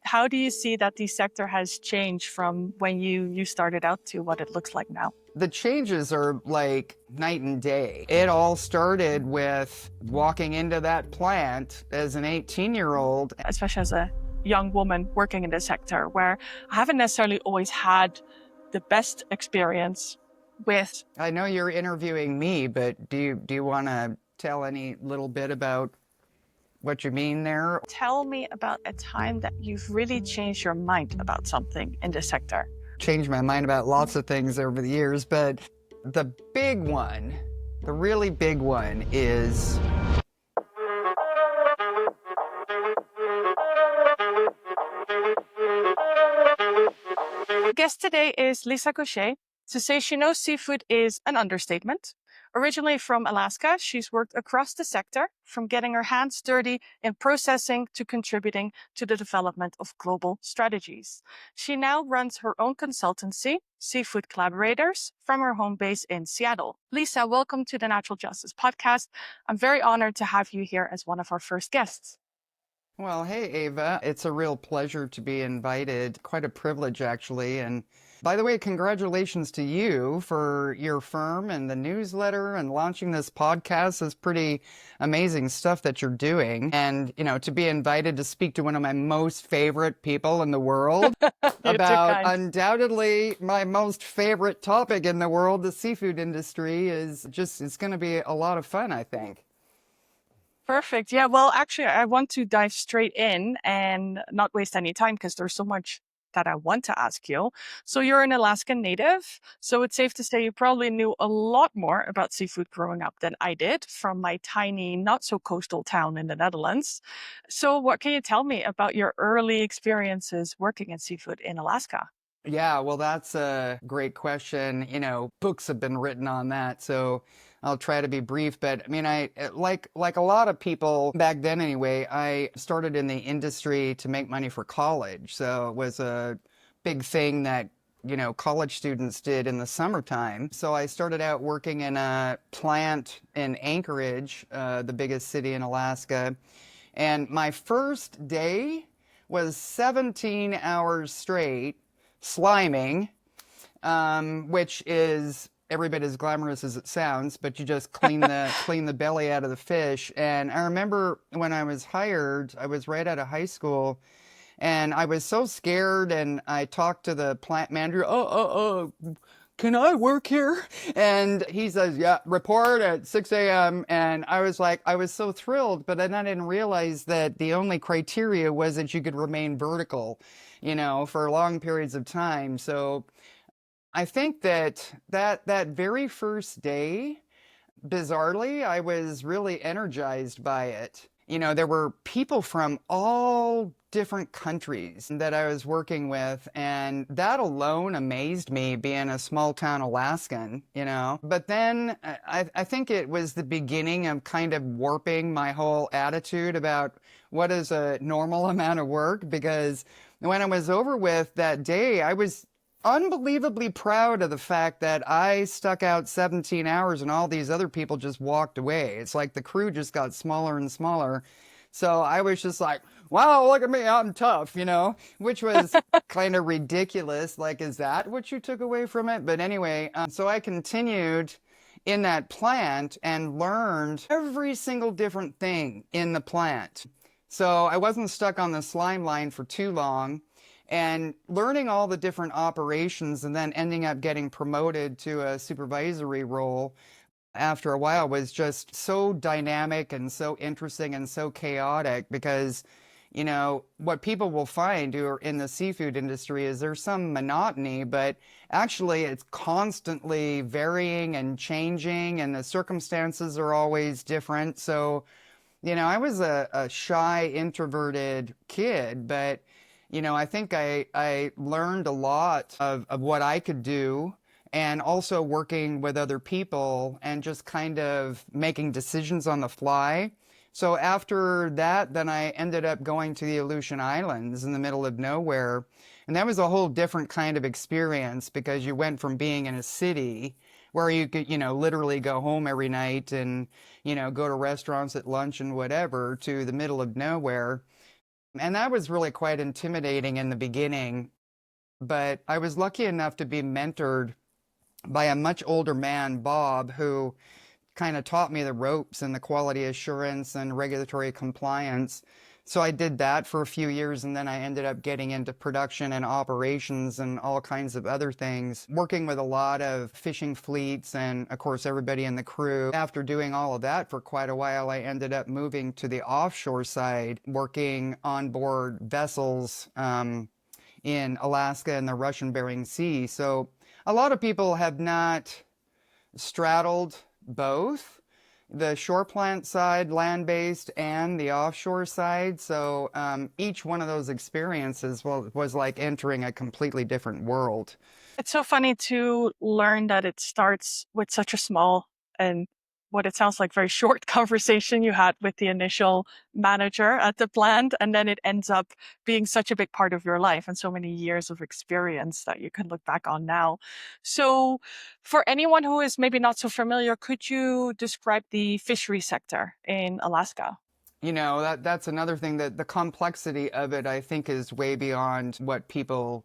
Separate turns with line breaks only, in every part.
How do you see that the sector has changed from when you started out to what it looks like now?
The changes are like night and day. It all started with walking into that plant as an 18-year-old.
Especially as a young woman working in the sector, where I haven't necessarily always had the best experience with.
I know you're interviewing me, but do you want to tell any little bit about what you mean there?
Tell me about a time that you've really changed your mind about something in the sector.
Changed my mind about lots of things over the years, but the big one, the really big one is
Our guest today is Lisa Goché. To say she knows seafood is an understatement. Originally from Alaska, she's worked across the sector, from getting her hands dirty in processing to contributing to the development of global strategies. She now runs her own consultancy, Seafood Collaborators, from her home base in Seattle. Lisa, welcome to the Natural Justice Podcast. I'm very honored to have you here as one of our first guests.
Well, hey, Ava. It's a real pleasure to be invited. Quite a privilege, actually. And by the way, congratulations to you for your firm and the newsletter and launching this podcast. Is pretty amazing stuff that you're doing. And, to be invited to speak to one of my most favorite people in the world
You're too
about
kind.
undoubtedly my most favorite topic in the world, the seafood industry, it's going to be a lot of fun, I think.
Perfect. Yeah, well, actually, I want to dive straight in and not waste any time because there's so much that I want to ask you. So, you're an Alaskan native. So, it's safe to say you probably knew a lot more about seafood growing up than I did from my tiny, not so coastal town in the Netherlands. So, what can you tell me about your early experiences working in seafood in Alaska?
Yeah, well, that's a great question. Books have been written on that, so I'll try to be brief. But I mean, like a lot of people back then anyway, I started in the industry to make money for college. So it was a big thing that, college students did in the summertime. So I started out working in a plant in Anchorage, the biggest city in Alaska. And my first day was 17 hours straight sliming, which is every bit as glamorous as it sounds, but you just clean the belly out of the fish. And I remember when I was hired, I was right out of high school, and I was so scared. And I talked to the plant manager. Can I work here? And he says, yeah, report at 6 a.m. And I was so thrilled, but then I didn't realize that the only criteria was that you could remain vertical, for long periods of time. So I think that very first day, bizarrely, I was really energized by it. There were people from all different countries that I was working with, and that alone amazed me being a small town Alaskan. But then I think it was the beginning of kind of warping my whole attitude about what is a normal amount of work, because when I was over with that day, I was unbelievably proud of the fact that I stuck out 17 hours and all these other people just walked away. It's like the crew just got smaller and smaller. So I was just like, wow, look at me, I'm tough, which was kind of ridiculous. Like, is that what you took away from it? But anyway, so I continued in that plant and learned every single different thing in the plant. So I wasn't stuck on the slime line for too long, and learning all the different operations and then ending up getting promoted to a supervisory role after a while was just so dynamic and so interesting and so chaotic, because what people will find who are in the seafood industry is there's some monotony, but actually it's constantly varying and changing, and the circumstances are always different. So I was a shy, introverted kid, but I think I learned a lot of what I could do, and also working with other people and just kind of making decisions on the fly. So after that, then I ended up going to the Aleutian Islands in the middle of nowhere. And that was a whole different kind of experience, because you went from being in a city where you could, literally go home every night and, go to restaurants at lunch and whatever, to the middle of nowhere. And that was really quite intimidating in the beginning. But I was lucky enough to be mentored by a much older man, Bob, who kind of taught me the ropes and the quality assurance and regulatory compliance. So I did that for a few years, and then I ended up getting into production and operations and all kinds of other things, working with a lot of fishing fleets and, of course, everybody in the crew. After doing all of that for quite a while, I ended up moving to the offshore side, working on board vessels in Alaska and the Russian Bering Sea. So a lot of people have not straddled both the shore plant side, land-based, and the offshore side. So each one of those experiences was like entering a completely different world.
It's so funny to learn that it starts with such a small and what it sounds like very short conversation you had with the initial manager at the plant, and then it ends up being such a big part of your life and so many years of experience that you can look back on now. So, for anyone who is maybe not so familiar, could you describe the fishery sector in Alaska?
You know, that's another thing, that the complexity of it, I think, is way beyond what people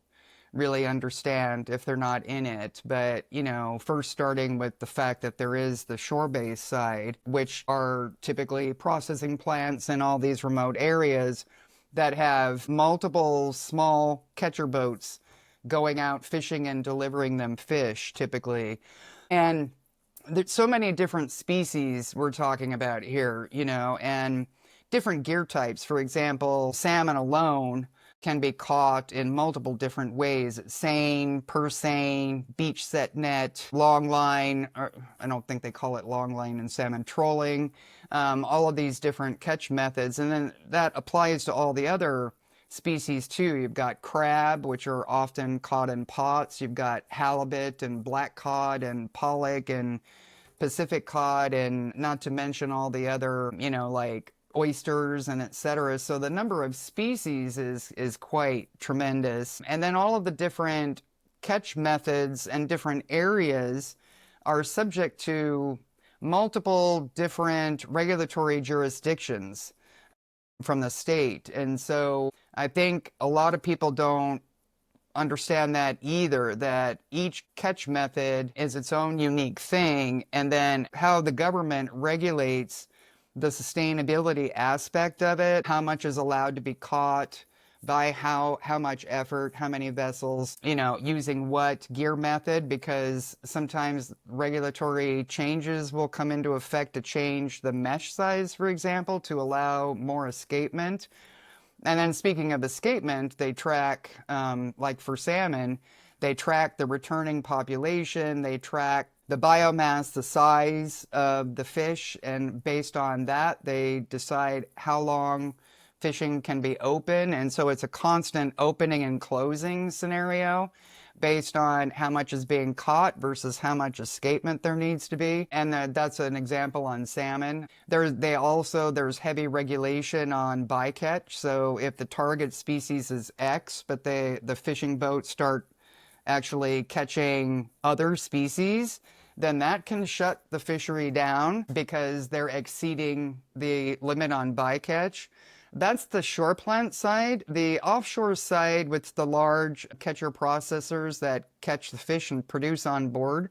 really understand if they're not in it. But, you know, first starting with the fact that there is the shore-based side, which are typically processing plants in all these remote areas that have multiple small catcher boats going out fishing and delivering them fish, typically. And there's so many different species we're talking about here, you know, and different gear types. For example, salmon alone can be caught in multiple different ways: seine, purse seine, beach set net, long line, or I don't think they call it long line in salmon, trolling, all of these different catch methods. And then that applies to all the other species too. You've got crab, which are often caught in pots. You've got halibut and black cod and pollock and Pacific cod, and not to mention all the other, you know, like oysters and etc. So the number of species is quite tremendous. And then all of the different catch methods and different areas are subject to multiple different regulatory jurisdictions from the state. And so I think a lot of people don't understand that either, that each catch method is its own unique thing, and then how the government regulates the sustainability aspect of it, how much is allowed to be caught, by how much effort, how many vessels, you know, using what gear method, because sometimes regulatory changes will come into effect to change the mesh size, for example, to allow more escapement. And then speaking of escapement, they track, like for salmon, they track the returning population, they track the biomass, the size of the fish, and based on that, they decide how long fishing can be open. And so it's a constant opening and closing scenario based on how much is being caught versus how much escapement there needs to be. And that's an example on salmon. There's heavy regulation on bycatch. So if the target species is X, but the fishing boats start actually catching other species, then that can shut the fishery down because they're exceeding the limit on bycatch. That's the shore plant side. The offshore side, with the large catcher processors that catch the fish and produce on board,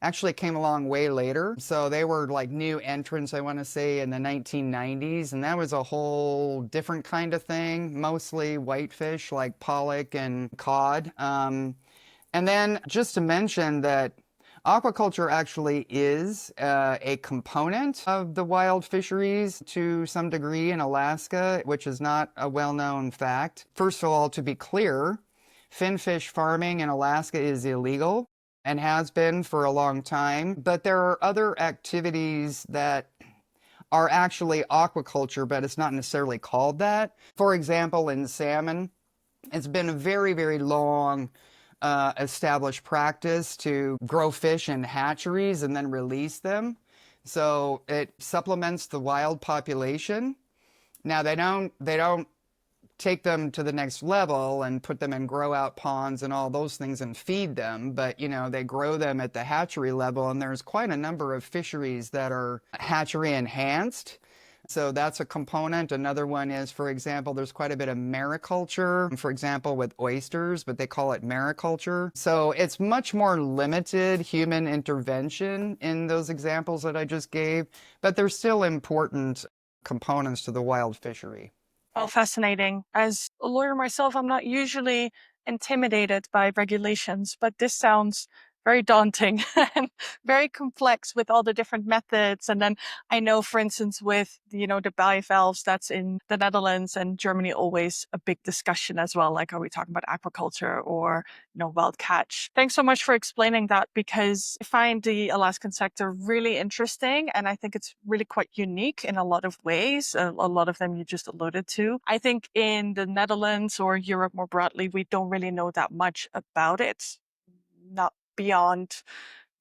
actually came along way later. So they were like new entrants, I want to say, in the 1990s. And that was a whole different kind of thing, mostly whitefish like pollock and cod. And then just to mention that aquaculture actually is a component of the wild fisheries to some degree in Alaska, which is not a well-known fact. First of all, to be clear, finfish farming in Alaska is illegal and has been for a long time, but there are other activities that are actually aquaculture, but it's not necessarily called that. For example, in salmon, it's been a very, very long established practice to grow fish in hatcheries and then release them. So it supplements the wild population. Now they don't take them to the next level and put them in grow out ponds and all those things and feed them, but you know, they grow them at the hatchery level, and there's quite a number of fisheries that are hatchery enhanced. So that's a component. Another one is, for example, there's quite a bit of mariculture, for example, with oysters, but they call it mariculture. So it's much more limited human intervention in those examples that I just gave, but they're still important components to the wild fishery.
Oh, fascinating. As a lawyer myself, I'm not usually intimidated by regulations, but this sounds very daunting and very complex with all the different methods. And then I know, for instance, with, the bivalves that's in the Netherlands and Germany, always a big discussion as well. Like, are we talking about aquaculture or, wild catch? Thanks so much for explaining that, because I find the Alaskan sector really interesting. And I think it's really quite unique in a lot of ways. A lot of them you just alluded to. I think in the Netherlands or Europe more broadly, we don't really know that much about it. Not beyond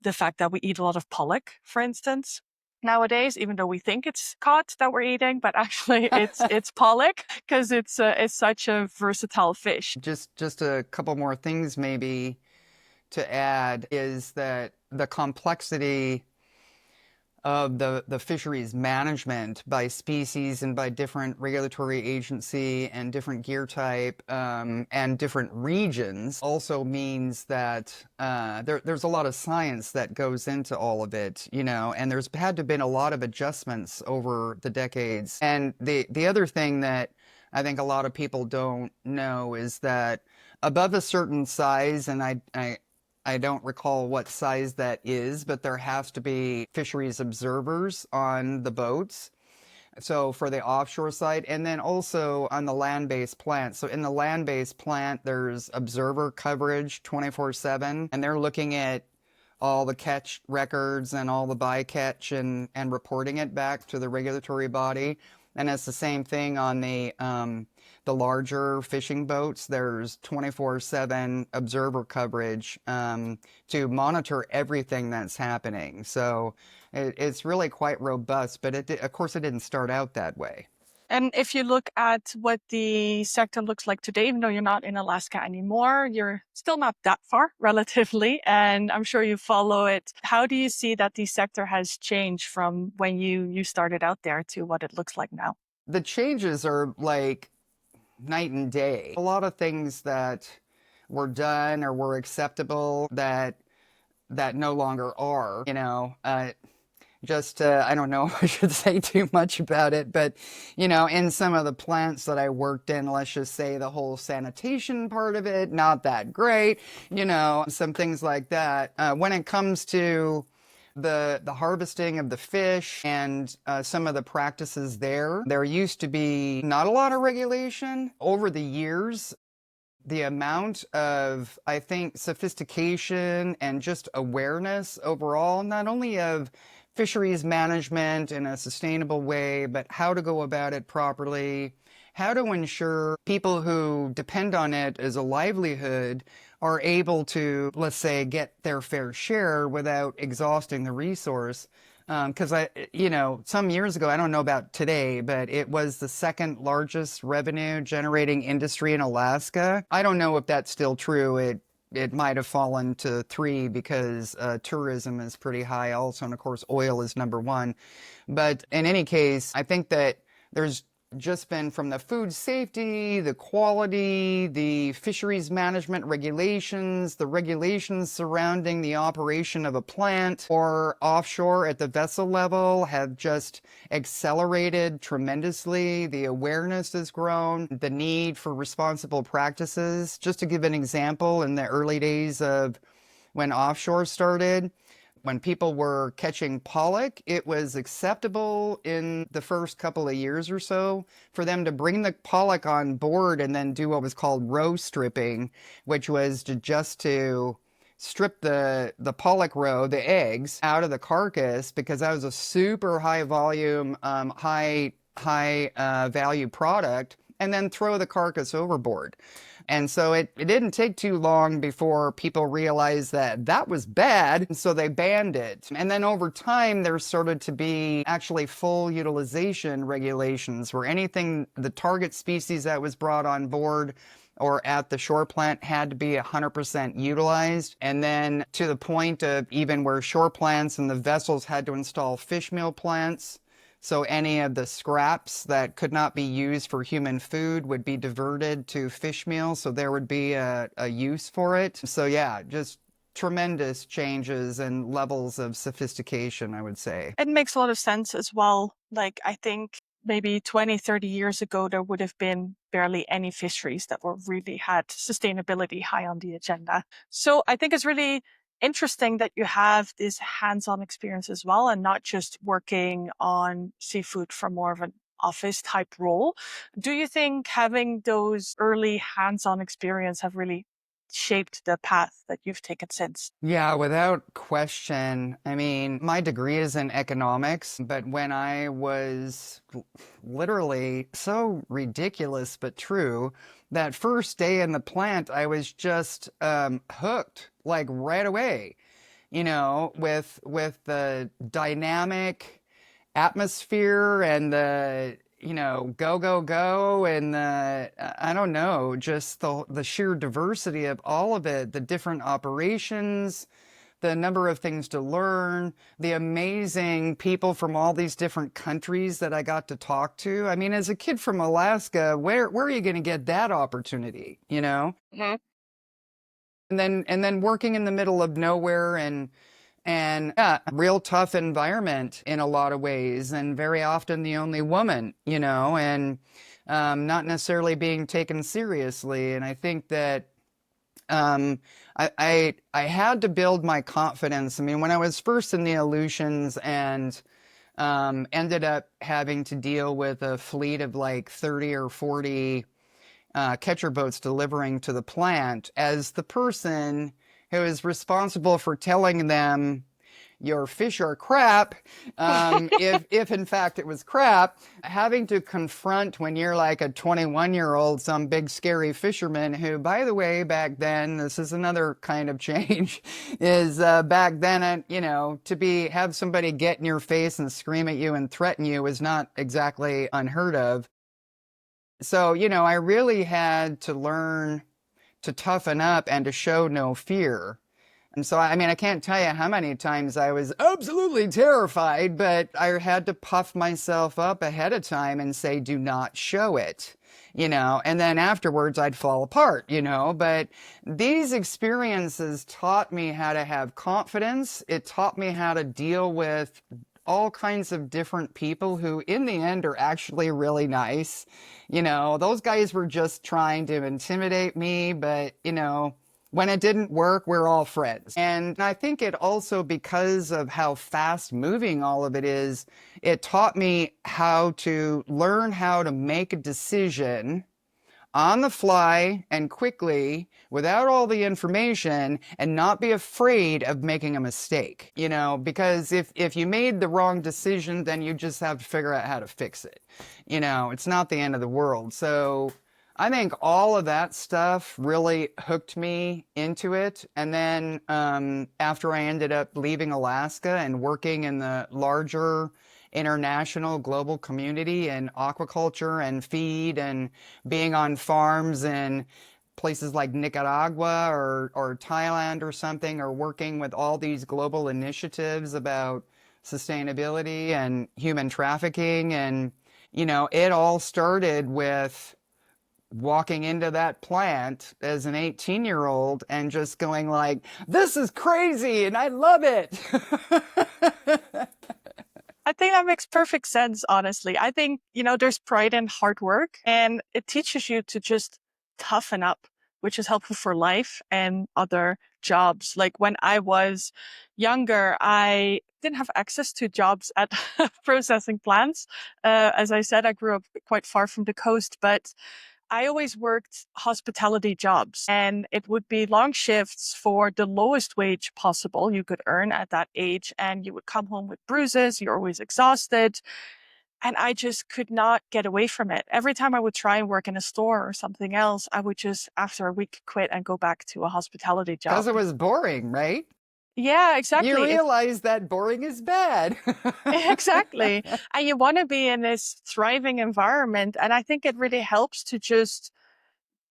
the fact that we eat a lot of pollock, for instance. Nowadays, even though we think it's cod that we're eating, but actually it's pollock, because it's such a versatile fish.
Just a couple more things maybe to add is that the complexity of the fisheries management by species and by different regulatory agency and different gear type and different regions also means that there's a lot of science that goes into all of it, and there's had to have been a lot of adjustments over the decades. And the other thing that I think a lot of people don't know is that above a certain size, and I don't recall what size that is, but there has to be fisheries observers on the boats. So for the offshore side, and then also on the land-based plant. So in the land-based plant, there's observer coverage 24/7, and they're looking at all the catch records and all the bycatch and reporting it back to the regulatory body. And it's the same thing on the larger fishing boats. There's 24/7 observer coverage to monitor everything that's happening. So it's really quite robust, but of course it didn't start out that way.
And if you look at what the sector looks like today, even though you're not in Alaska anymore, you're still not that far relatively, and I'm sure you follow it. How do you see that the sector has changed from when you started out there to what it looks like now?
The changes are like night and day. A lot of things that were done or were acceptable that no longer are, I don't know if I should say too much about it, but, in some of the plants that I worked in, let's just say the whole sanitation part of it, not that great, some things like that. When it comes to the harvesting of the fish and some of the practices there used to be not a lot of regulation. Over the years, the amount of, I think, sophistication and just awareness overall, not only of fisheries management in a sustainable way, but how to go about it properly, how to ensure people who depend on it as a livelihood are able to, let's say, get their fair share without exhausting the resource. Because some years ago, I don't know about today, but it was the second largest revenue generating industry in Alaska. I don't know if that's still true. It might have fallen to 3 because tourism is pretty high also, and of course oil is number 1. But in any case, I think that there's just been, from the food safety, the quality, the fisheries management regulations, the regulations surrounding the operation of a plant or offshore at the vessel level have just accelerated tremendously. The awareness has grown, the need for responsible practices. Just to give an example, in the early days of when offshore started, when people were catching pollock, it was acceptable in the first couple of years or so for them to bring the pollock on board and then do what was called roe stripping, which was to strip the pollock roe, the eggs, out of the carcass, because that was a super high volume, high value product, and then throw the carcass overboard. And so it didn't take too long before people realized that that was bad, and so they banned it. And then over time, there started to be actually full utilization regulations where anything, the target species that was brought on board or at the shore plant had to be 100% utilized. And then to the point of even where shore plants and the vessels had to install fish meal plants So any of the scraps that could not be used for human food would be diverted to fish meal, so there would be a use for it. So yeah, just tremendous changes and levels of sophistication, I would say.
It makes a lot of sense as well. Like, I think maybe 20, 30 years ago, there would have been barely any fisheries that were really had sustainability high on the agenda. So I think it's really interesting that you have this hands-on experience as well, and not just working on seafood from more of an office type role. Do you think having those early hands-on experience have really shaped the path that you've taken since?
Yeah, without question. I mean, my degree is in economics, but when I was literally so ridiculous but true, that first day in the plant, I was just hooked like right away, with the dynamic atmosphere and the go go go and the I don't know, just the sheer diversity of all of it, the different operations, the number of things to learn, the amazing people from all these different countries that I got to talk to. I mean, as a kid from Alaska, where are you going to get that opportunity, you know?
Mhm.
And then working in the middle of nowhere and yeah, real tough environment in a lot of ways, and very often the only woman, and not necessarily being taken seriously. And I think that I had to build my confidence. I mean, when I was first in the Aleutians and ended up having to deal with a fleet of like 30 or 40 catcher boats delivering to the plant, as the person who is responsible for telling them your fish are crap, if in fact it was crap, having to confront when you're like a 21-year-old, some big scary fisherman who, by the way, back then, this is another kind of change, is back then, have somebody get in your face and scream at you and threaten you was not exactly unheard of. So, I really had to learn to toughen up and to show no fear. And so, I mean, I can't tell you how many times I was absolutely terrified, but I had to puff myself up ahead of time and say, do not show it, and then afterwards I'd fall apart, But these experiences taught me how to have confidence. It taught me how to deal with all kinds of different people who, in the end, are actually really nice. Those guys were just trying to intimidate me, but, when it didn't work, we're all friends. And I think it also, because of how fast moving all of it is, it taught me how to learn how to make a decision on the fly and quickly without all the information and not be afraid of making a mistake, because if you made the wrong decision, then you just have to figure out how to fix it. It's not the end of the world. So I think all of that stuff really hooked me into it. And then after I ended up leaving Alaska and working in the larger international global community in aquaculture and feed and being on farms in places like Nicaragua or Thailand or something, or working with all these global initiatives about sustainability and human trafficking. And, it all started with walking into that plant as an 18-year-old and just going like, this is crazy and I love it.
I think that makes perfect sense, honestly. I think, there's pride in hard work, and it teaches you to just toughen up, which is helpful for life and other jobs. Like when I was younger, I didn't have access to jobs at processing plants. As I said, I grew up quite far from the coast, but I always worked hospitality jobs, and it would be long shifts for the lowest wage possible you could earn at that age. And you would come home with bruises. You're always exhausted. And I just could not get away from it. Every time I would try and work in a store or something else, I would just, after a week, quit and go back to a hospitality
Because
job.
it was boring, right?
Yeah,
You
exactly.
realize that boring is bad.
Exactly. And you want to be in this thriving environment. And I think it really helps to just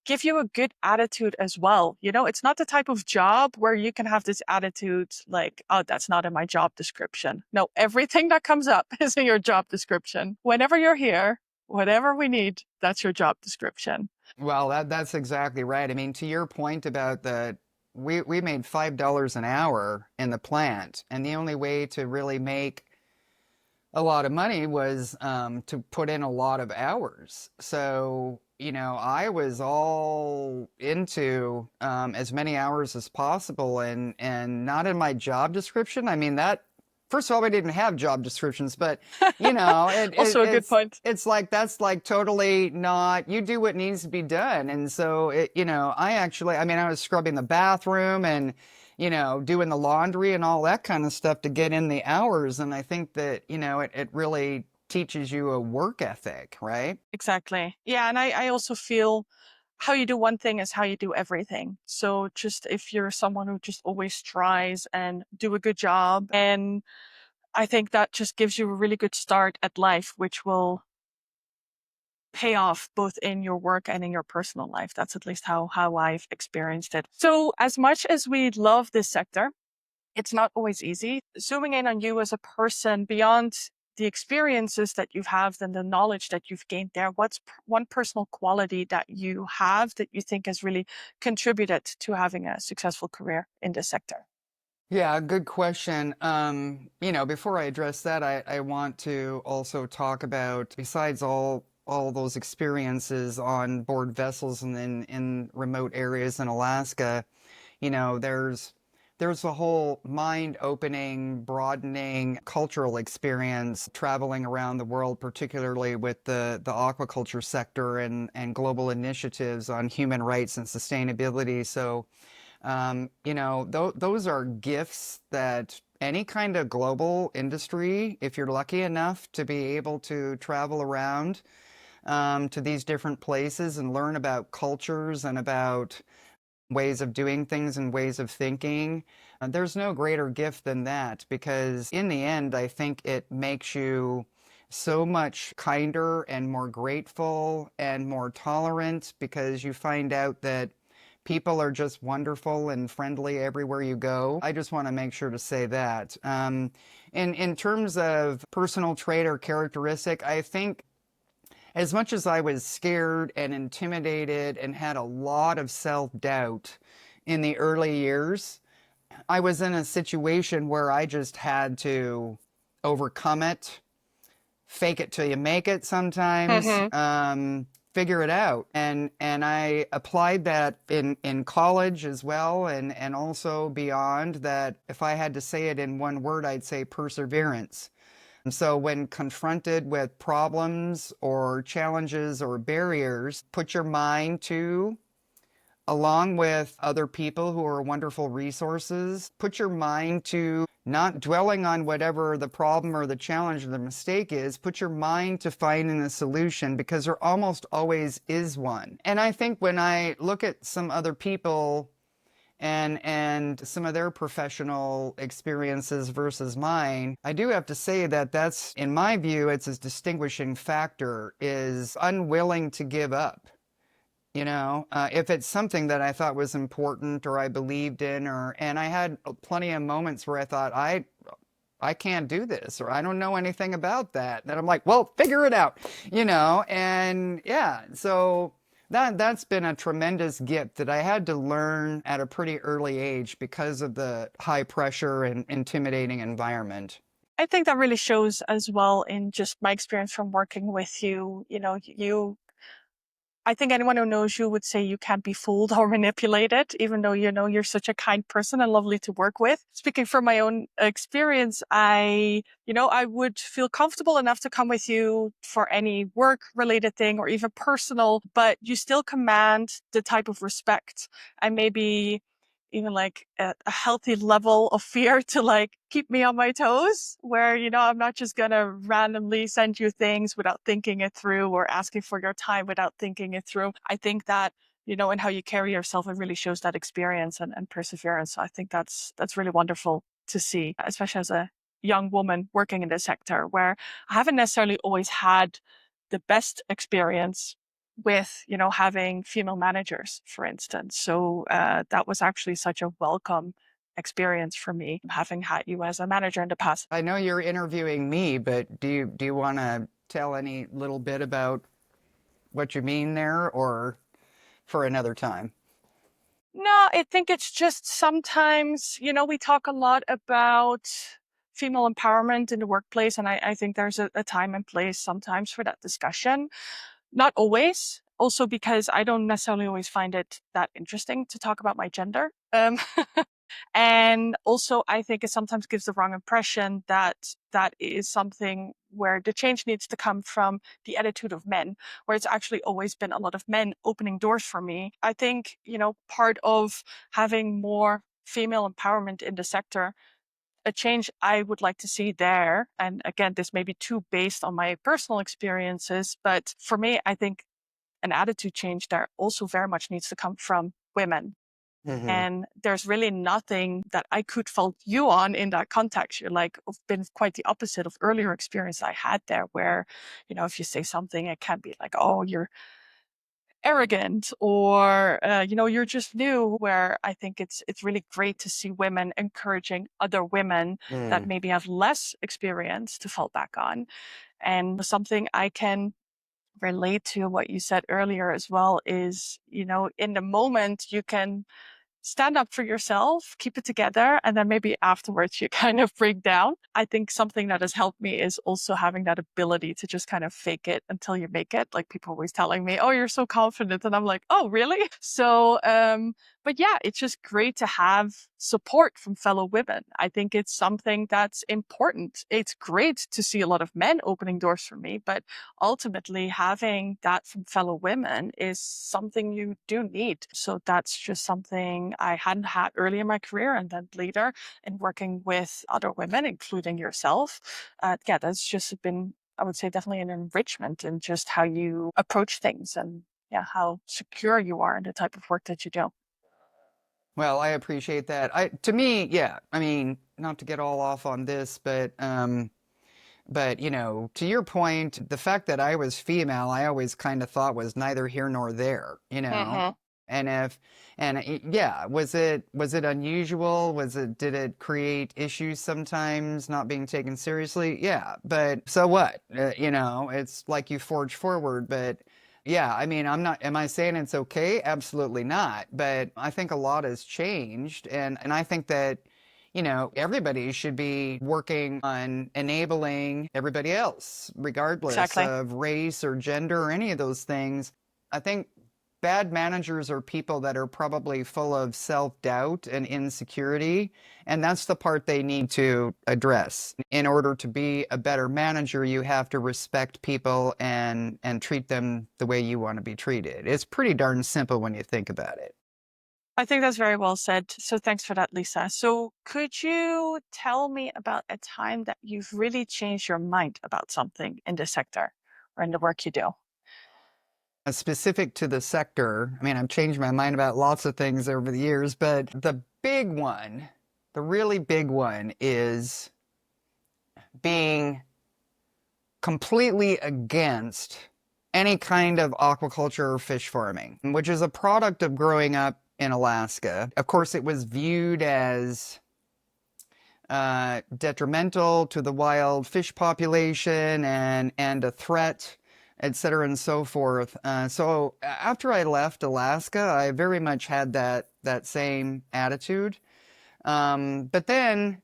give you a good attitude as well. You know, it's not the type of job where you can have this attitude like, oh, that's not in my job description. No, everything that comes up is in your job description. Whenever you're here, whatever we need, that's your job description.
Well, that's exactly right. I mean, to your point about the we made $5 an hour in the plant, and the only way to really make a lot of money was to put in a lot of hours. So, I was all into as many hours as possible, and not in my job description. I mean, that first of all, we didn't have job descriptions, but it, it
Also a good
it's
point.
it's like that's like totally not. You do what needs to be done, and so I mean, I was scrubbing the bathroom and doing the laundry and all that kind of stuff to get in the hours. And I think that, it really teaches you a work ethic, right?
Exactly. Yeah. And I also feel how you do one thing is how you do everything. So just if you're someone who just always tries and do a good job, and I think that just gives you a really good start at life, which will pay off both in your work and in your personal life. That's at least how I've experienced it. So as much as we love this sector, it's not always easy. Zooming in on you as a person beyond the experiences that you have and the knowledge that you've gained there, what's one personal quality that you have that you think has really contributed to having a successful career in this sector?
Yeah, good question. Before I address that, I want to also talk about, besides all those experiences on board vessels and in remote areas in Alaska, there's a whole mind-opening, broadening cultural experience traveling around the world, particularly with the aquaculture sector and global initiatives on human rights and sustainability. So, those are gifts that any kind of global industry, if you're lucky enough to be able to travel around to these different places and learn about cultures and about ways of doing things and ways of thinking. There's no greater gift than that because in the end, I think it makes you so much kinder and more grateful and more tolerant because you find out that people are just wonderful and friendly everywhere you go. I just want to make sure to say that. In terms of personal trait or characteristic, I think as much as I was scared and intimidated and had a lot of self-doubt in the early years, I was in a situation where I just had to overcome it, fake it till you make it sometimes,
Mm-hmm.
figure it out. And I applied that in college as well and also beyond that. If I had to say it in one word, I'd say perseverance. So when confronted with problems or challenges or barriers, put your mind to, along with other people who are wonderful resources, put your mind to not dwelling on whatever the problem or the challenge or the mistake is, put your mind to finding a solution because there almost always is one. And I think when I look at some other people and some of their professional experiences versus mine, I do have to say that that's, in my view, it's a distinguishing factor is unwilling to give up. If it's something that I thought was important or I believed in, and I had plenty of moments where I thought I can't do this or I don't know anything about that. Then I'm like, well, figure it out, and yeah, so that's been a tremendous gift that I had to learn at a pretty early age because of the high pressure and intimidating environment.
I think that really shows as well in just my experience from working with you. You know, I think anyone who knows you would say you can't be fooled or manipulated, even though you're such a kind person and lovely to work with. Speaking from my own experience, I would feel comfortable enough to come with you for any work related thing or even personal, but you still command the type of respect and maybe even like a healthy level of fear to like keep me on my toes where, I'm not just going to randomly send you things without thinking it through or asking for your time without thinking it through. I think that, and how you carry yourself, it really shows that experience and perseverance. So I think that's really wonderful to see, especially as a young woman working in this sector where I haven't necessarily always had the best experience with, having female managers, for instance. So that was actually such a welcome experience for me, having had you as a manager in the past.
I know you're interviewing me, but do you want to tell any little bit about what you mean there, or for another time?
No, I think it's just sometimes, we talk a lot about female empowerment in the workplace, and I think there's a time and place sometimes for that discussion. Not always, also because I don't necessarily always find it that interesting to talk about my gender. And also, I think it sometimes gives the wrong impression that that is something where the change needs to come from the attitude of men, where it's actually always been a lot of men opening doors for me. I think, part of having more female empowerment in the sector, a change I would like to see there. And again, this may be too based on my personal experiences, but for me, I think an attitude change there also very much needs to come from women.
Hmm.
And there's really nothing that I could fault you on in that context. You're like, I've been quite the opposite of earlier experience I had there, where, if you say something, it can be like, oh, you're arrogant, or, you're just new, where I think it's really great to see women encouraging other women that
Mm.
maybe have less experience to fall back on. And something I can relate to what you said earlier as well is, in the moment you can stand up for yourself, keep it together, and then maybe afterwards you kind of break down. I think something that has helped me is also having that ability to just kind of fake it until you make it. Like people always telling me, "Oh, you're so confident," and I'm like, "Oh, really?" So, but yeah, it's just great to have support from fellow women. I think it's something that's important. It's great to see a lot of men opening doors for me, but ultimately having that from fellow women is something you do need. So that's just something I hadn't had early in my career, and then later in working with other women, including yourself. Yeah, that's just been, I would say, definitely an enrichment in just how you approach things, and yeah, how secure you are in the type of work that you do.
Well, I appreciate that. To me, yeah, I mean, not to get all off on this, but to your point, the fact that I was female, I always kind of thought was neither here nor there, you know.
Hmm.
And if and yeah, was it unusual? Did it create issues sometimes not being taken seriously? Yeah, but so what? It's like you forge forward, but yeah, I mean, am I saying it's okay? Absolutely not. But I think a lot has changed, and I think that everybody should be working on enabling everybody else, regardless
Exactly.
of race or gender or any of those things. I think bad managers are people that are probably full of self-doubt and insecurity, and that's the part they need to address. In order to be a better manager, you have to respect people and treat them the way you want to be treated. It's pretty darn simple when you think about it.
I think that's very well said. So thanks for that, Lisa. So could you tell me about a time that you've really changed your mind about something in the sector or in the work you do?
Specific to the sector, I mean, I've changed my mind about lots of things over the years, but the really big one is being completely against any kind of aquaculture or fish farming, which is a product of growing up in Alaska. Of course, it was viewed as detrimental to the wild fish population and a threat, et cetera, and so forth. So after I left Alaska, I very much had that same attitude. But then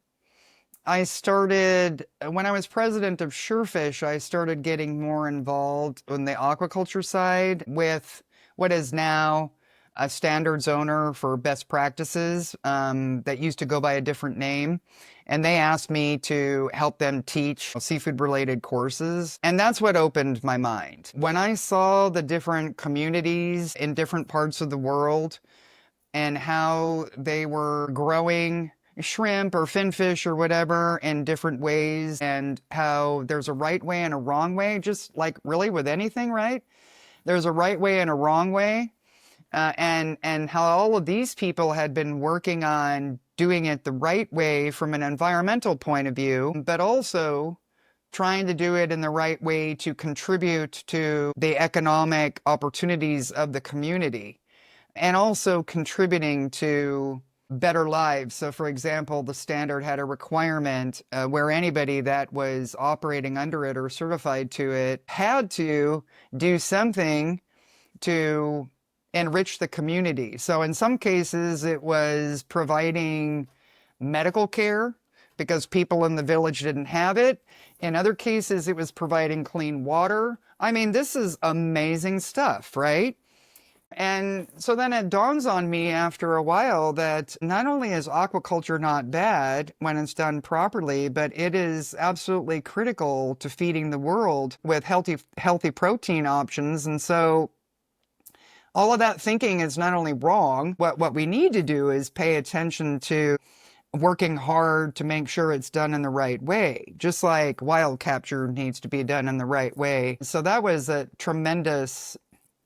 when I was president of Surefish, I started getting more involved in the aquaculture side with what is now a standards owner for best practices that used to go by a different name. And they asked me to help them teach seafood related courses. And that's what opened my mind. When I saw the different communities in different parts of the world and how they were growing shrimp or finfish or whatever in different ways, and how there's a right way and a wrong way, just like really with anything, right? There's a right way and a wrong way. And how all of these people had been working on doing it the right way from an environmental point of view, but also trying to do it in the right way to contribute to the economic opportunities of the community, and also contributing to better lives. So, for example, the standard had a requirement where anybody that was operating under it or certified to it had to do something to enrich the community. So, in some cases, it was providing medical care because people in the village didn't have it. In other cases, it was providing clean water. I mean, this is amazing stuff, right? And so then it dawns on me after a while that not only is aquaculture not bad when it's done properly, but it is absolutely critical to feeding the world with healthy protein options. And so all of that thinking is not only wrong, what we need to do is pay attention to working hard to make sure it's done in the right way, just like wild capture needs to be done in the right way. So that was a tremendous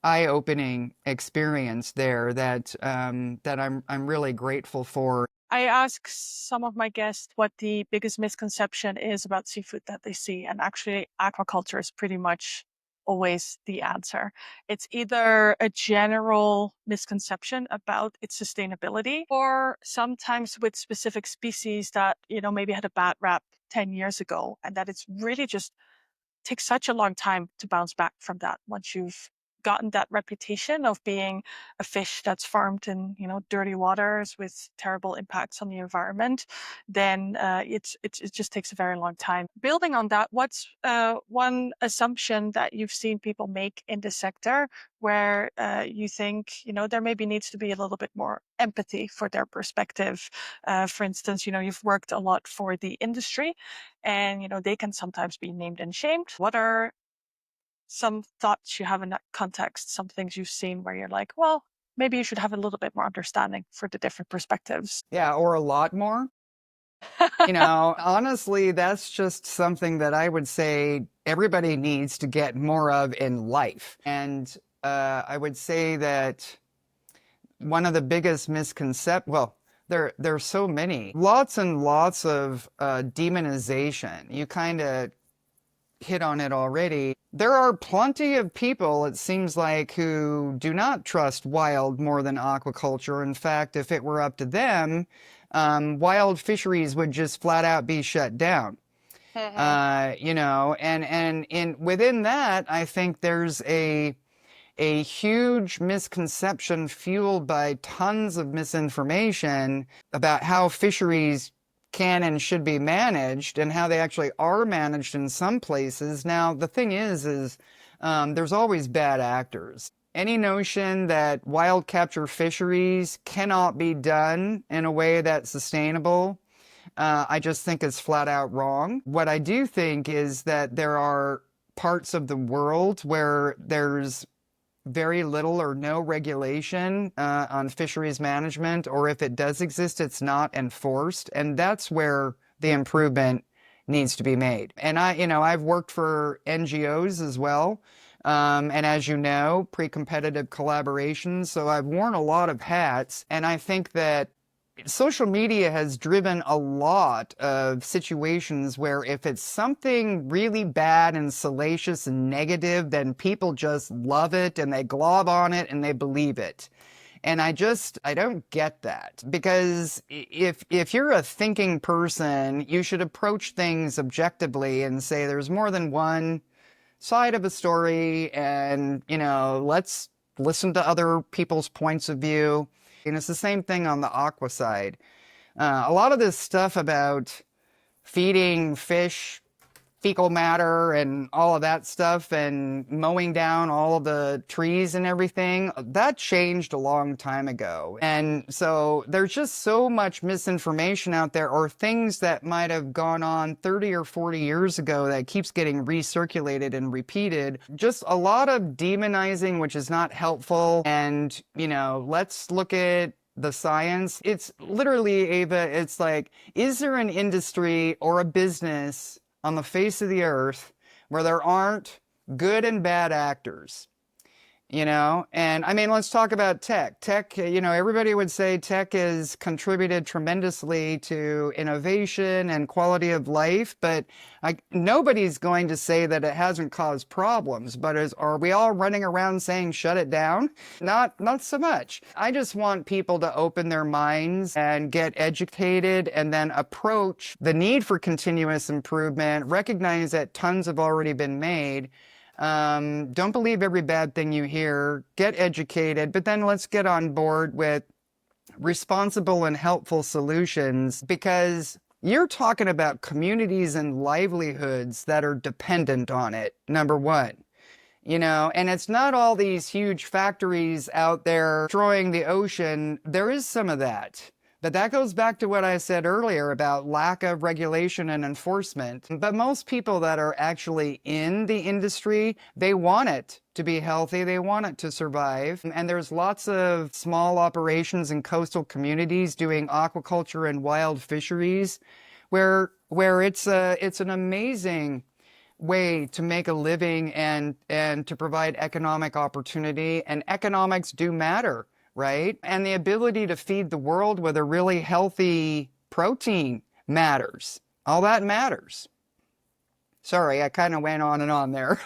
eye-opening experience there that I'm really grateful for.
I ask some of my guests what the biggest misconception is about seafood that they see, and actually, aquaculture is pretty much always the answer. It's either a general misconception about its sustainability, or sometimes with specific species that, maybe had a bad rap 10 years ago, and that it's really just takes such a long time to bounce back from that once you've gotten that reputation of being a fish that's farmed in dirty waters with terrible impacts on the environment. Then it just takes a very long time. Building on that, what's one assumption that you've seen people make in the sector where you think there maybe needs to be a little bit more empathy for their perspective? For instance, you've worked a lot for the industry, and they can sometimes be named and shamed. What are some thoughts you have in that context, some things you've seen where you're like, well, maybe you should have a little bit more understanding for the different perspectives?
Yeah, or a lot more. Honestly, that's just something that I would say everybody needs to get more of in life. And I would say that one of the biggest misconceptions, well, there's so many, lots and lots of demonization. You kind of hit on it already. There are plenty of people, it seems like, who do not trust wild more than aquaculture. In fact, if it were up to them, wild fisheries would just flat out be shut down. And within that, I think there's a huge misconception fueled by tons of misinformation about how fisheries can and should be managed and how they actually are managed in some places. Now, the thing is there's always bad actors. Any notion that wild capture fisheries cannot be done in a way that's sustainable, I just think is flat out wrong. What I do think is that there are parts of the world where there's very little or no regulation on fisheries management, or if it does exist, it's not enforced. And that's where the improvement needs to be made. And I've worked for NGOs as well. And as you know, pre-competitive collaboration. So I've worn a lot of hats. And I think that social media has driven a lot of situations where if it's something really bad and salacious and negative, then people just love it and they glob on it and they believe it. And I don't get that, because if you're a thinking person, you should approach things objectively and say there's more than one side of a story, and let's listen to other people's points of view. And it's the same thing on the aqua side. A lot of this stuff about feeding fish fecal matter and all of that stuff and mowing down all of the trees and everything, that changed a long time ago. And so there's just so much misinformation out there, or things that might have gone on 30 or 40 years ago that keeps getting recirculated and repeated. Just a lot of demonizing, which is not helpful. And, let's look at the science. It's literally, Ava, it's like, is there an industry or a business on the face of the earth where there aren't good and bad actors? you know? And I mean, let's talk about tech. Tech, you know, everybody would say tech has contributed tremendously to innovation and quality of life, but nobody's going to say that it hasn't caused problems. But are we all running around saying shut it down? Not so much. I just want people to open their minds and get educated and then approach the need for continuous improvement, recognize that tons have already been made. Don't believe every bad thing you hear, get educated, but then let's get on board with responsible and helpful solutions, because you're talking about communities and livelihoods that are dependent on it, number one. You know, and it's not all these huge factories out there destroying the ocean. There is some of that. But that goes back to what I said earlier about lack of regulation and enforcement. But most people that are actually in the industry, they want it to be healthy. They want it to survive. And there's lots of small operations in coastal communities doing aquaculture and wild fisheries where it's an amazing way to make a living and to provide economic opportunity. And economics do matter, right? And the ability to feed the world with a really healthy protein matters. All that matters. Sorry, I kind of went on and on there.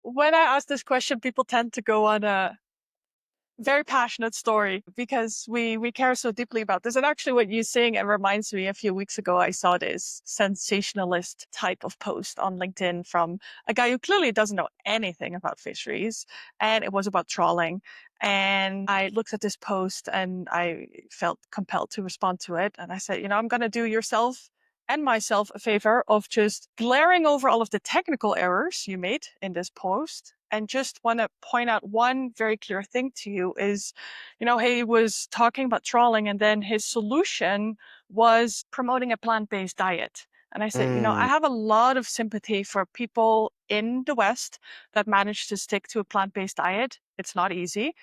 When I ask this question, people tend to go on a very passionate story because we care so deeply about this. And actually, what you're saying, it reminds me, a few weeks ago, I saw this sensationalist type of post on LinkedIn from a guy who clearly doesn't know anything about fisheries, and it was about trawling. And I looked at this post and I felt compelled to respond to it. And I said, I'm going to do yourself and myself a favor of just glaring over all of the technical errors you made in this post, and just want to point out one very clear thing to you is, he was talking about trawling, and then his solution was promoting a plant-based diet. And I said, I
Mm.
have a lot of sympathy for people in the West that manage to stick to a plant-based diet. It's not easy.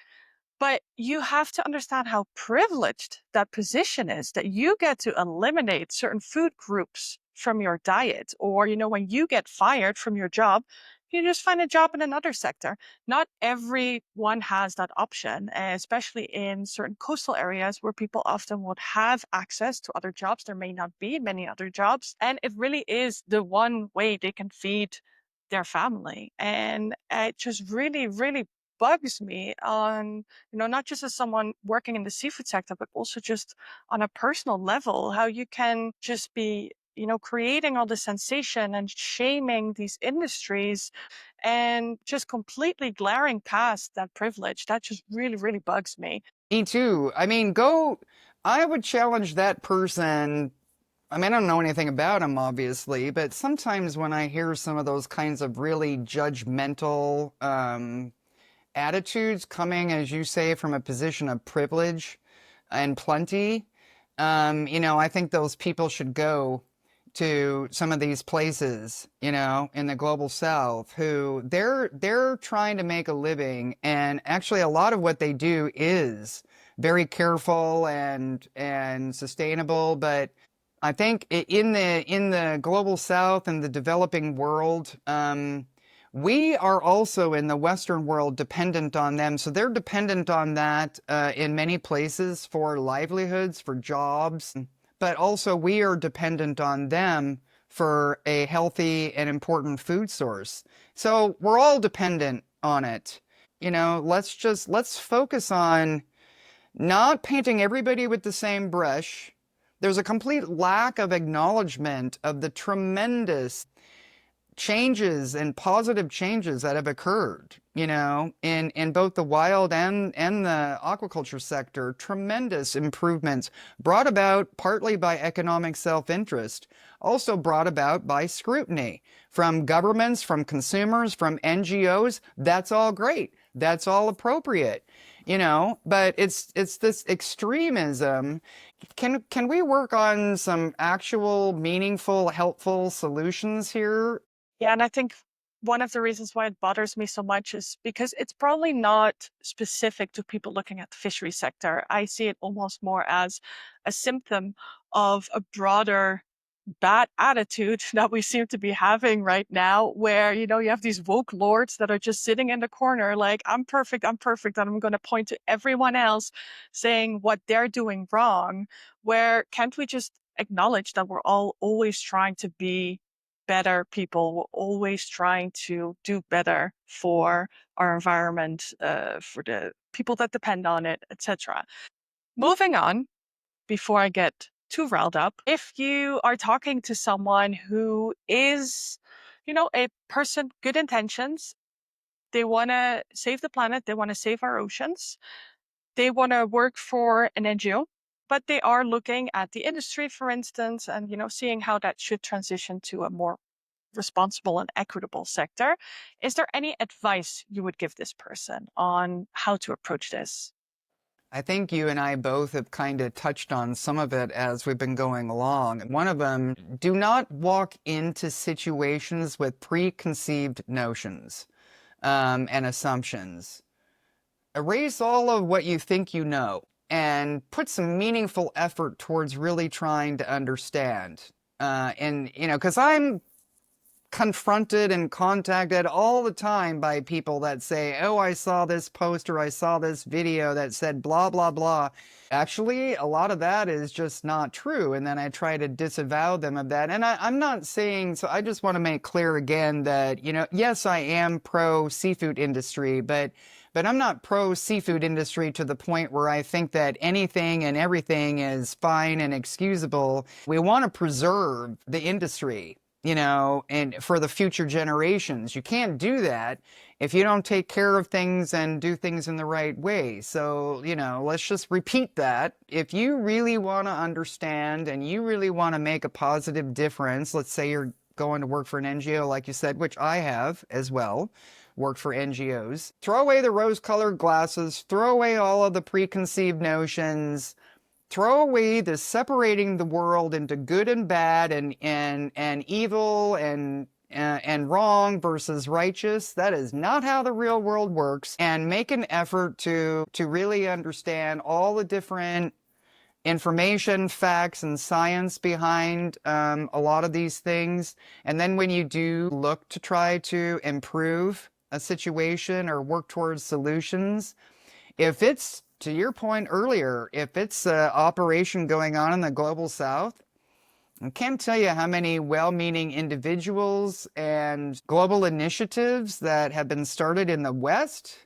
But you have to understand how privileged that position is, that you get to eliminate certain food groups from your diet. Or, when you get fired from your job, you just find a job in another sector. Not everyone has that option, especially in certain coastal areas where people often would have access to other jobs. There may not be many other jobs. And it really is the one way they can feed their family. And it just really, really bugs me on, not just as someone working in the seafood sector, but also just on a personal level, how you can just be, creating all the sensation and shaming these industries and just completely glaring past that privilege. That just really, really bugs me.
Me too. I mean, I would challenge that person. I mean, I don't know anything about him, obviously, but sometimes when I hear some of those kinds of really judgmental attitudes coming, as you say, from a position of privilege and plenty, I think those people should go to some of these places, in the global south, who they're trying to make a living, and actually a lot of what they do is very careful and sustainable. But I think in the global south and the developing world, we are also in the Western world dependent on them. So they're dependent on that in many places for livelihoods, for jobs, but also we are dependent on them for a healthy and important food source. So we're all dependent on it. Let's focus on not painting everybody with the same brush. There's a complete lack of acknowledgement of the tremendous changes and positive changes that have occurred, in both the wild and the aquaculture sector. Tremendous improvements brought about partly by economic self-interest, also brought about by scrutiny from governments, from consumers, from NGOs. That's all great. That's all appropriate. But it's this extremism. Can we work on some actual meaningful, helpful solutions here?
Yeah, and I think one of the reasons why it bothers me so much is because it's probably not specific to people looking at the fishery sector. I see it almost more as a symptom of a broader bad attitude that we seem to be having right now, where, you have these woke lords that are just sitting in the corner like, I'm perfect, and I'm going to point to everyone else saying what they're doing wrong. Where can't we just acknowledge that we're all always trying to be better people? We're always trying to do better for our environment, for the people that depend on it, etc. Moving on, before I get too riled up, if you are talking to someone who is, a person, good intentions, they want to save the planet, they want to save our oceans, they want to work for an NGO, but they are looking at the industry, for instance, and, seeing how that should transition to a more responsible and equitable sector. Is there any advice you would give this person on how to approach this?
I think you and I both have kind of touched on some of it as we've been going along. One of them, do not walk into situations with preconceived notions and assumptions. Erase all of what you think you know and put some meaningful effort towards really trying to understand. Because I'm confronted and contacted all the time by people that say, oh, I saw this post or I saw this video that said blah, blah, blah. Actually, a lot of that is just not true. And then I try to disavow them of that. And I'm not saying, so I just want to make clear again that, yes, I am pro seafood industry, but I'm not pro seafood industry to the point where I think that anything and everything is fine and excusable. We want to preserve the industry, and for the future generations. You can't do that if you don't take care of things and do things in the right way. So, let's just repeat that. If you really want to understand and you really want to make a positive difference, let's say you're going to work for an NGO, like you said, which I have as well, worked for NGOs. Throw away the rose-colored glasses, throw away all of the preconceived notions, throw away the separating the world into good and bad and evil and wrong versus righteous. That is not how the real world works. And make an effort to really understand all the different information, facts, and science behind a lot of these things. And then when you do look to try to improve a situation or work towards solutions, if it's, to your point earlier, if it's an operation going on in the global south, I can't tell you how many well-meaning individuals and global initiatives that have been started in the West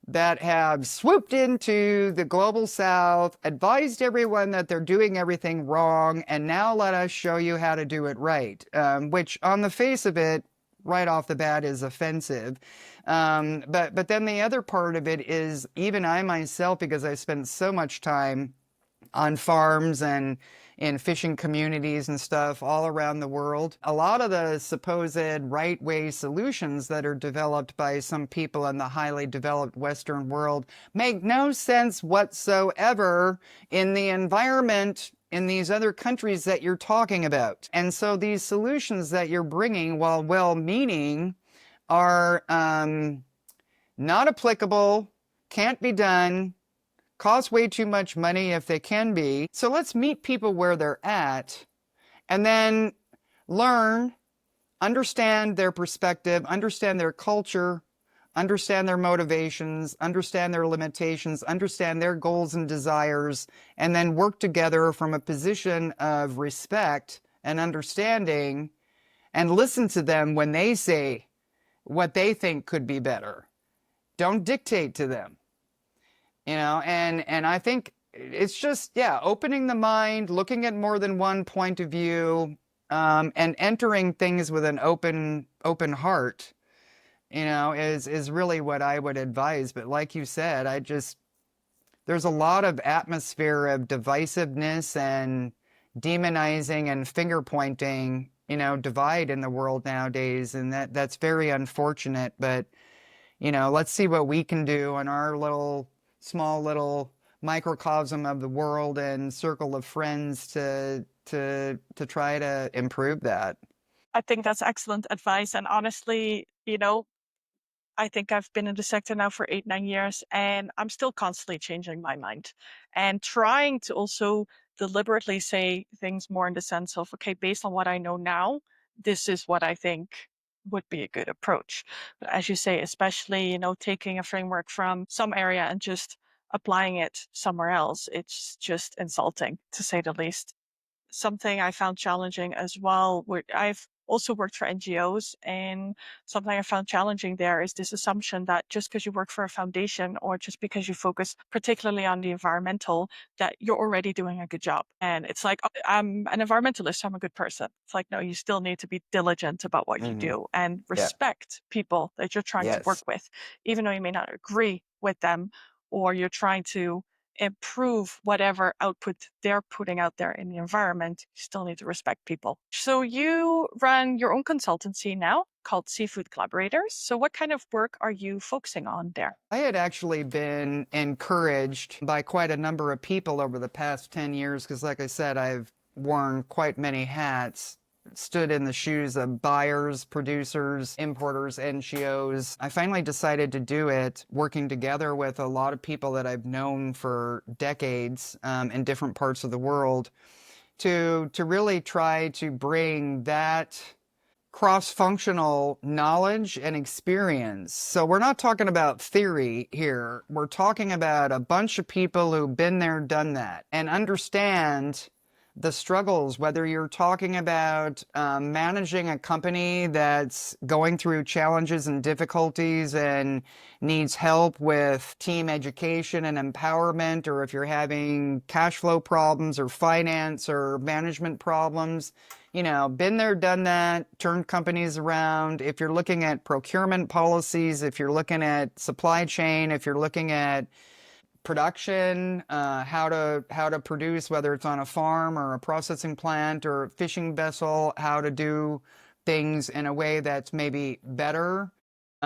that have swooped into the global south, advised everyone that they're doing everything wrong, and now let us show you how to do it right, which on the face of it, right off the bat, is offensive. But then the other part of it is, even I myself, because I spent so much time on farms and in fishing communities and stuff all around the world, a lot of the supposed right way solutions that are developed by some people in the highly developed Western world make no sense whatsoever in the environment in these other countries that you're talking about. And so these solutions that you're bringing, while well-meaning, are not applicable, can't be done, cost way too much money if they can be. So let's meet people where they're at and then learn, understand their perspective, understand their culture, understand their motivations, understand their limitations, understand their goals and desires, and then work together from a position of respect and understanding, and listen to them when they say what they think could be better. Don't dictate to them. And I think it's just, yeah, opening the mind, looking at more than one point of view, and entering things with an open heart, is really what I would advise. But like you said, there's a lot of atmosphere of divisiveness and demonizing and finger pointing, divide in the world nowadays, and that's very unfortunate. But let's see what we can do in our small little microcosm of the world and circle of friends to try to improve that.
I think that's excellent advice. And honestly, I think I've been in the sector now for 8, 9 years, and I'm still constantly changing my mind and trying to also deliberately say things more in the sense of, okay, based on what I know now, this is what I think would be a good approach. But as you say, especially, taking a framework from some area and just applying it somewhere else, it's just insulting to say the least. Something I found challenging as well. I've also worked for NGOs, and something I found challenging there is this assumption that just because you work for a foundation or just because you focus particularly on the environmental, that you're already doing a good job. And it's like, "Oh, I'm an environmentalist, so I'm a good person." It's like, no, you still need to be diligent about what you
Hmm.
do and
Yeah.
respect people that you're trying to work
Yes.
with, even though you may not agree with them, or you're trying to improve whatever output they're putting out there in the environment. You still need to respect people. So you run your own consultancy now called Seafood Collaborators. So what kind of work are you focusing on there?
I had actually been encouraged by quite a number of people over the past 10 years because, like I said, I've worn quite many hats, stood in the shoes of buyers, producers, importers, NGOs. I finally decided to do it working together with a lot of people that I've known for decades in different parts of the world to really try to bring that cross-functional knowledge and experience. So we're not talking about theory here. We're talking about a bunch of people who've been there, done that, and understand the struggles, whether you're talking about managing a company that's going through challenges and difficulties and needs help with team education and empowerment, or if you're having cash flow problems or finance or management problems. Been there, done that, turned companies around. If you're looking at procurement policies, if you're looking at supply chain, if you're looking at production, how to produce, whether it's on a farm or a processing plant or a fishing vessel, how to do things in a way that's maybe better.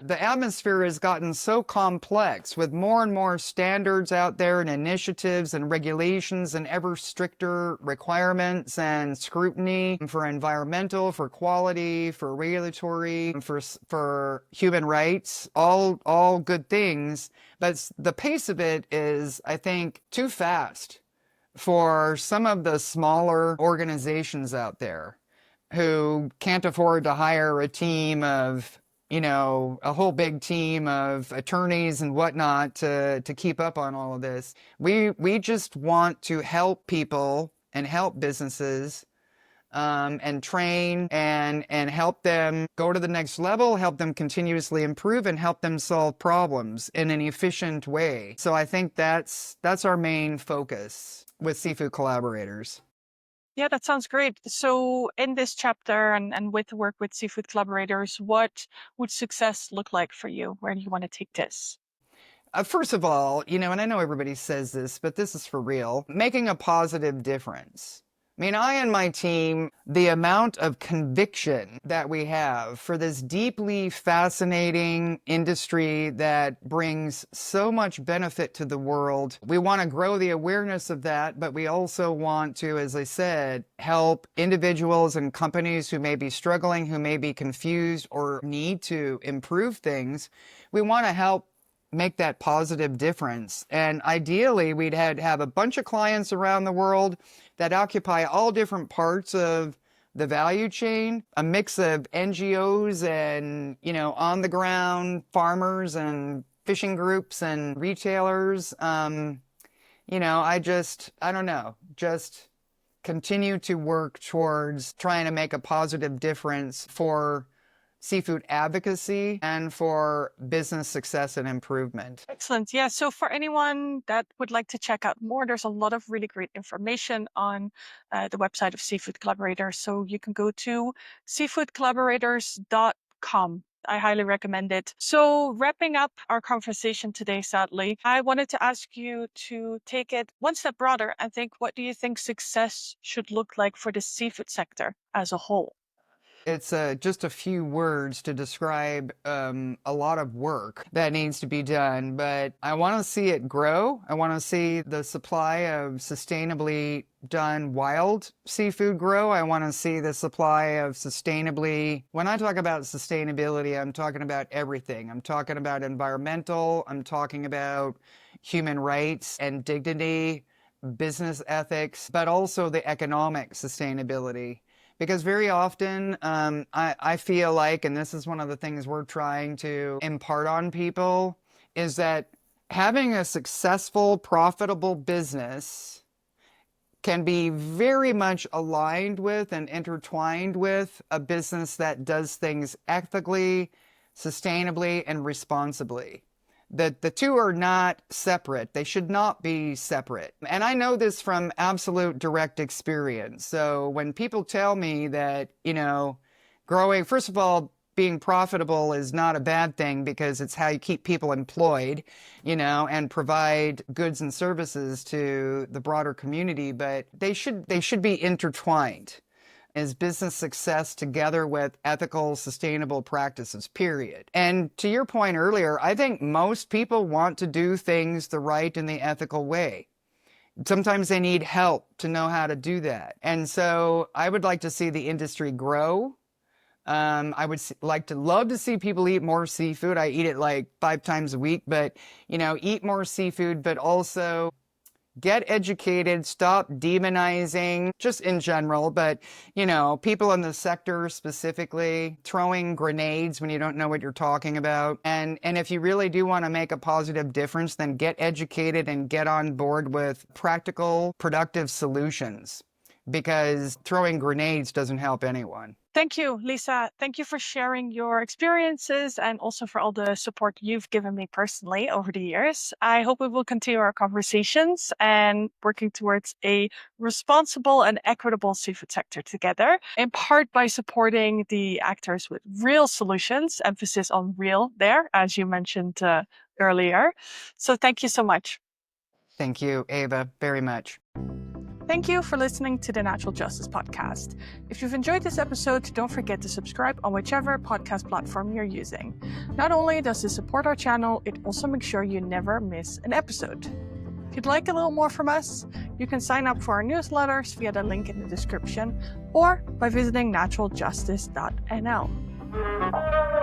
The atmosphere has gotten so complex with more and more standards out there and initiatives and regulations and ever stricter requirements and scrutiny for environmental, for quality, for regulatory, for human rights, all good things. But the pace of it is, I think, too fast for some of the smaller organizations out there who can't afford to hire a team of, a whole big team of attorneys and whatnot to keep up on all of this. We just want to help people and help businesses and train and help them go to the next level, help them continuously improve, and help them solve problems in an efficient way. So I think that's our main focus with Seafood Collaborators.
Yeah, that sounds great. So in this chapter and with the work with Seafood Collaborators, what would success look like for you? Where do you want to take this?
First of all, and I know everybody says this, but this is for real, making a positive difference. I mean, I and my team, the amount of conviction that we have for this deeply fascinating industry that brings so much benefit to the world, we want to grow the awareness of that, but we also want to, as I said, help individuals and companies who may be struggling, who may be confused or need to improve things. We want to help make that positive difference. And ideally, we'd have a bunch of clients around the world that occupy all different parts of the value chain, a mix of NGOs and, on the ground farmers and fishing groups and retailers. I don't know, just continue to work towards trying to make a positive difference for seafood advocacy and for business success and improvement.
Excellent. Yeah. So for anyone that would like to check out more, there's a lot of really great information on the website of Seafood Collaborators. So you can go to seafoodcollaborators.com. I highly recommend it. So wrapping up our conversation today, sadly, I wanted to ask you to take it one step broader and think, what do you think success should look like for the seafood sector as a whole?
It's just a few words to describe a lot of work that needs to be done, but I want to see it grow. I want to see the supply of sustainably done wild seafood grow. I want to see the supply of sustainably, when I talk about sustainability, I'm talking about everything. I'm talking about environmental, I'm talking about human rights and dignity business ethics, but also the economic sustainability. Because very often, I feel like, and this is one of the things we're trying to impart on people, is that having a successful, profitable business can be very much aligned with and intertwined with a business that does things ethically, sustainably, and responsibly. That the two are not separate. They should not be separate. And I know this from absolute direct experience. So when people tell me that, growing, first of all, being profitable is not a bad thing because it's how you keep people employed, and provide goods and services to the broader community, but they should be intertwined as business success together with ethical, sustainable practices, period. And to your point earlier, I think most people want to do things the right and the ethical way. Sometimes they need help to know how to do that. And so I would like to see the industry grow. I would love to see people eat more seafood. I eat it like 5 times a week, but, eat more seafood, but also get educated, stop demonizing, just in general, but, people in the sector specifically, throwing grenades when you don't know what you're talking about. And if you really do want to make a positive difference, then get educated and get on board with practical, productive solutions, because throwing grenades doesn't help anyone.
Thank you, Lisa. Thank you for sharing your experiences and also for all the support you've given me personally over the years. I hope we will continue our conversations and working towards a responsible and equitable seafood sector together, in part by supporting the actors with real solutions, emphasis on real there, as you mentioned earlier. So thank you so much.
Thank you, Ava, very much.
Thank you for listening to the Natural Justice Podcast. If you've enjoyed this episode, don't forget to subscribe on whichever podcast platform you're using. Not only does this support our channel, it also makes sure you never miss an episode. If you'd like a little more from us, you can sign up for our newsletters via the link in the description or by visiting naturaljustice.nl.